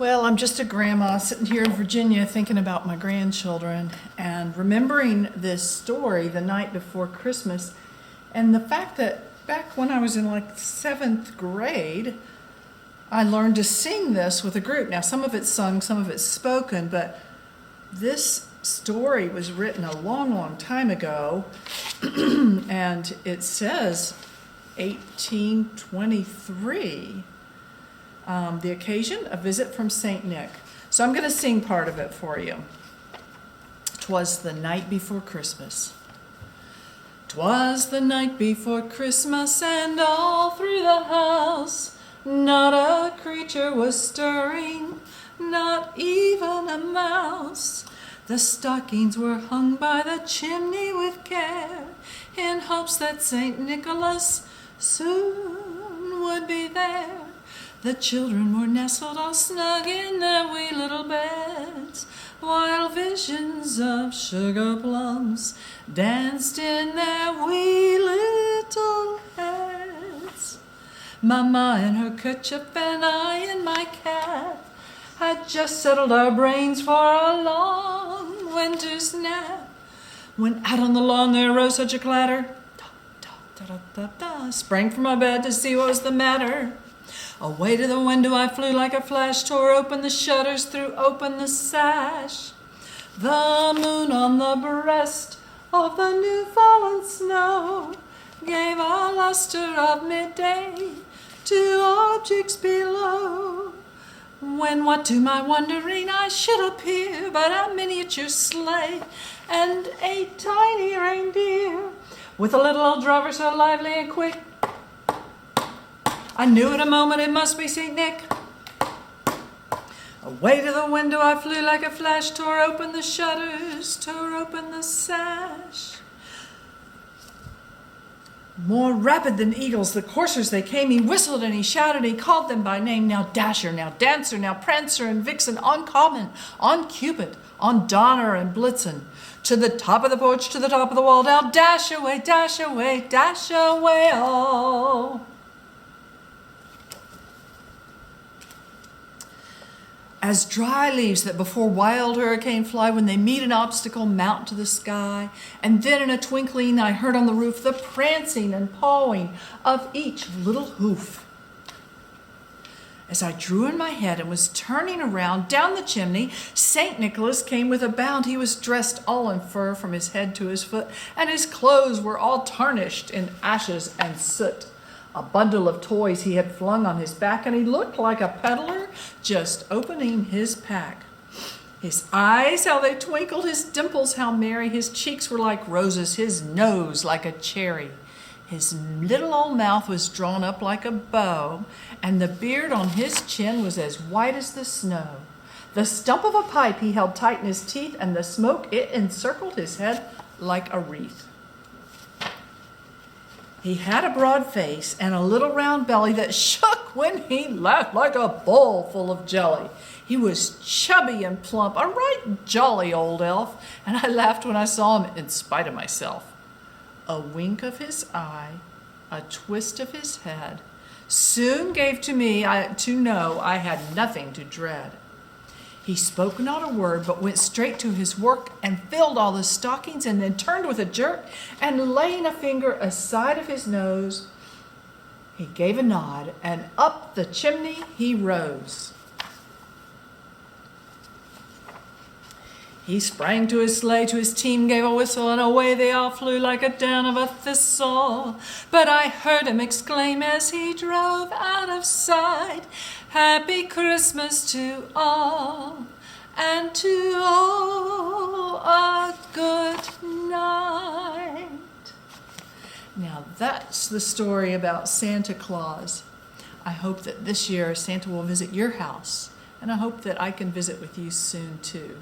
Well, I'm just a grandma sitting here in Virginia thinking about my grandchildren and remembering this story the night before Christmas, and the fact that back when I was in like 7th grade, I learned to sing this with a group. Now, some of it's sung, some of it's spoken, but this story was written a long, long time ago, and it says 1823. The occasion, a visit from St. Nick. So I'm going to sing part of it for you. 'Twas the night before Christmas. 'Twas the night before Christmas, and all through the house not a creature was stirring, not even a mouse. The stockings were hung by the chimney with care, in hopes that St. Nicholas soon would be there. The children were nestled all snug in their wee little beds, while visions of sugar plums danced in their wee little heads. Mama in her kerchief and I in my cap had just settled our brains for a long winter's nap, when out on the lawn there rose such a clatter. Sprang from my bed to see what was the matter. Away to the window I flew like a flash, tore open the shutters, threw open the sash. The moon on the breast of the new fallen snow gave a luster of midday to objects below, when what to my wondering eyes should appear but a miniature sleigh and a tiny reindeer, with a little old driver so lively and quick, I knew in a moment it must be St. Nick. Away to the window I flew like a flash, tore open the shutters, tore open the sash. More rapid than eagles, the coursers they came. He whistled and he shouted and he called them by name. Now Dasher, now Dancer, now Prancer and Vixen, on Common, on Cupid, on Donner and Blitzen. To the top of the porch, to the top of the wall, now dash away, dash away, dash away all. As dry leaves that before wild hurricane fly, when they meet an obstacle, mount to the sky. And then in a twinkling I heard on the roof the prancing and pawing of each little hoof. As I drew in my head and was turning around down the chimney, St. Nicholas came with a bound. He was dressed all in fur from his head to his foot, and his clothes were all tarnished in ashes and soot. A bundle of toys he had flung on his back, and he looked like a peddler just opening his pack. His eyes, how they twinkled, his dimples, how merry, his cheeks were like roses, his nose like a cherry. His little old mouth was drawn up like a bow, and the beard on his chin was as white as the snow. The stump of a pipe he held tight in his teeth, and the smoke, it encircled his head like a wreath. He had a broad face and a little round belly that shook when he laughed like a bowl full of jelly. He was chubby and plump, a right jolly old elf, and I laughed when I saw him in spite of myself. A wink of his eye, a twist of his head, soon gave to me to know I had nothing to dread. He spoke not a word, but went straight to his work and filled all the stockings, and then turned with a jerk, and laying a finger aside of his nose, he gave a nod, and up the chimney he rose. He sprang to his sleigh, to his team gave a whistle, and away they all flew like a down of a thistle. But I heard him exclaim as he drove out of sight, Happy Christmas to all, and to all a good night. Now that's the story about Santa Claus. I hope that this year Santa will visit your house, and I hope that I can visit with you soon too.